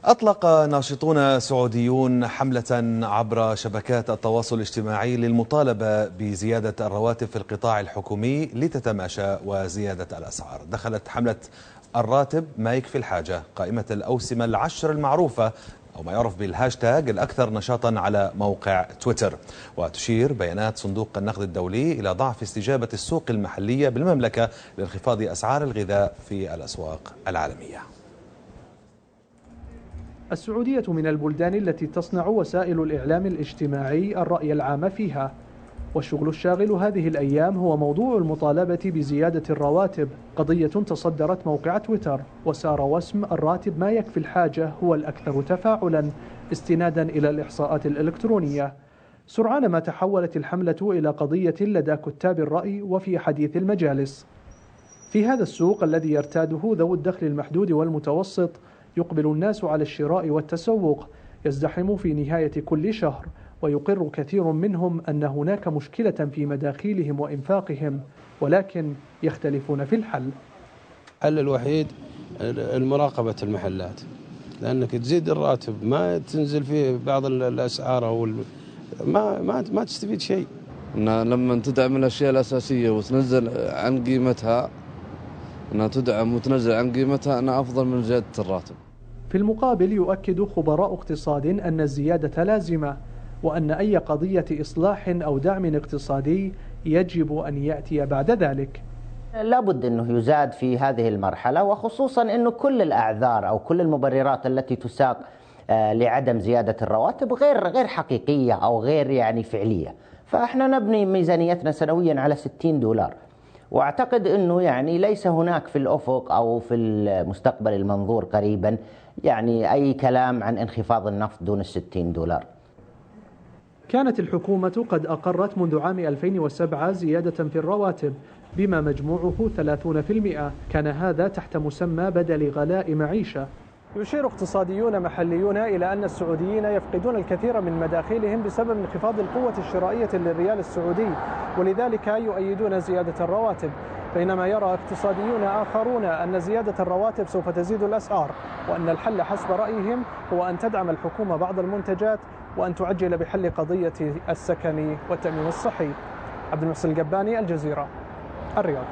أطلق ناشطون سعوديون حملة عبر شبكات التواصل الاجتماعي للمطالبة بزيادة الرواتب في القطاع الحكومي لتتماشى وزيادة الأسعار. دخلت حملة الراتب ما يكفي الحاجة قائمة الأوسمة العشر المعروفة أو ما يعرف بالهاشتاج الأكثر نشاطا على موقع تويتر. وتشير بيانات صندوق النقد الدولي إلى ضعف استجابة السوق المحلية بالمملكة لانخفاض أسعار الغذاء في الأسواق العالمية. السعودية من البلدان التي تصنع وسائل الإعلام الاجتماعي الرأي العام فيها، والشغل الشاغل هذه الأيام هو موضوع المطالبة بزيادة الرواتب، قضية تصدرت موقع تويتر وسار واسم الراتب ما يكفي الحاجة هو الأكثر تفاعلا استنادا إلى الإحصاءات الإلكترونية. سرعان ما تحولت الحملة إلى قضية لدى كتاب الرأي وفي حديث المجالس. في هذا السوق الذي يرتاده ذو الدخل المحدود والمتوسط يقبل الناس على الشراء والتسوق، يزدحم في نهاية كل شهر، ويقر كثير منهم أن هناك مشكلة في مداخيلهم وإنفاقهم، ولكن يختلفون في الحل. الحل الوحيد المراقبة المحلات، لأنك تزيد الراتب ما تنزل فيه بعض الأسعار أو ما تستفيد شيء. لما تدعم الأشياء الأساسية وتنزل عن قيمتها، أنها تدعم وتنزل عن قيمتها، أنا أفضل من زيادة الراتب. في المقابل يؤكد خبراء اقتصاد أن الزيادة لازمة، وأن أي قضية إصلاح أو دعم اقتصادي يجب أن يأتي بعد ذلك. لابد أنه يزاد في هذه المرحلة، وخصوصا أنه كل الأعذار أو كل المبررات التي تساق لعدم زيادة الرواتب غير حقيقية أو غير فعلية. فإحنا نبني ميزانيتنا سنويا على $60، واعتقد انه ليس هناك في الافق او في المستقبل المنظور قريبا اي كلام عن انخفاض النفط دون $60. كانت الحكومة قد اقرت منذ عام 2007 زيادة في الرواتب بما مجموعه 30%، كان هذا تحت مسمى بدل غلاء معيشة. يشير اقتصاديون محليون إلى أن السعوديين يفقدون الكثير من مداخيلهم بسبب انخفاض القوة الشرائية للريال السعودي، ولذلك يؤيدون زيادة الرواتب، بينما يرى اقتصاديون آخرون أن زيادة الرواتب سوف تزيد الأسعار، وأن الحل حسب رأيهم هو أن تدعم الحكومة بعض المنتجات وأن تعجل بحل قضية السكن والتأمين الصحي. عبد المحسن القباني، الجزيرة، الرياض.